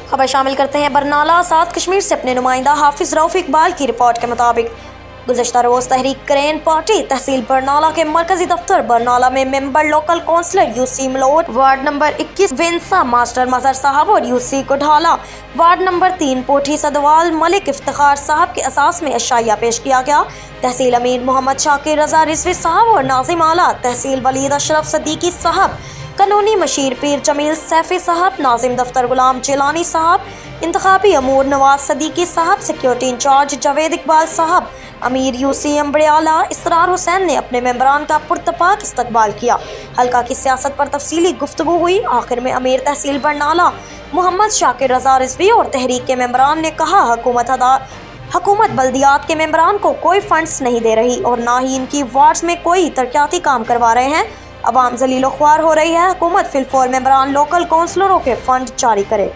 खबर शामिल करते हैं बरनाला। आज़ाद कश्मीर से अपने नुमाइंदा हाफिज रऊफ इकबाल की रिपोर्ट के मुताबिक गुज़श्ता रोज़ तहरीक करेन पार्टी तहसील बरनाला के मरकजी दफ्तर बरनाला में member local councillor UC Malot, ward number 21 वेंसा मास्टर मजहर साहब और यूसी कोढाला, वार्ड नंबर 3 पोठी सदवाल मलिक इफ्तिखार साहब के असास में अशाया पेश किया गया। तहसील अमीर मोहम्मद शाकिर रजा रिजवी साहब और नाजिम आला तहसील वलीद अशरफ सदीकी साहब, कानूनी मशीर पीर जमील सैफी साहब, नाजिम दफ्तर गुलाम जिलानी साहब, इंतखाबी अमूर नवाज सदीकी साहब, सिक्योरिटी इंचार्ज जावेद इकबाल साहब, अमीर यूसी अम्बरियाला इसरार हुसैन ने अपने मेंबरान का पुरतपाक इस्तकबाल किया। हल्का की सियासत पर तफसीली गुफ्तगू हुई। आखिर में अमीर तहसील बरनाला मोहम्मद शाकिर रजा रिजवी और तहरीक के मेंबरान ने कहा, हुकूमत बल्दियात के मेंबरान को कोई फंड्स नहीं दे रही और ना ही इनकी वार्ड्स में कोई तरक्याती काम करवा रहे हैं। अवाम जलीलो ख्वार हो रही है। हुकूमत फिलफौर मेंबरान लोकल काउंसलरों के फंड जारी करे।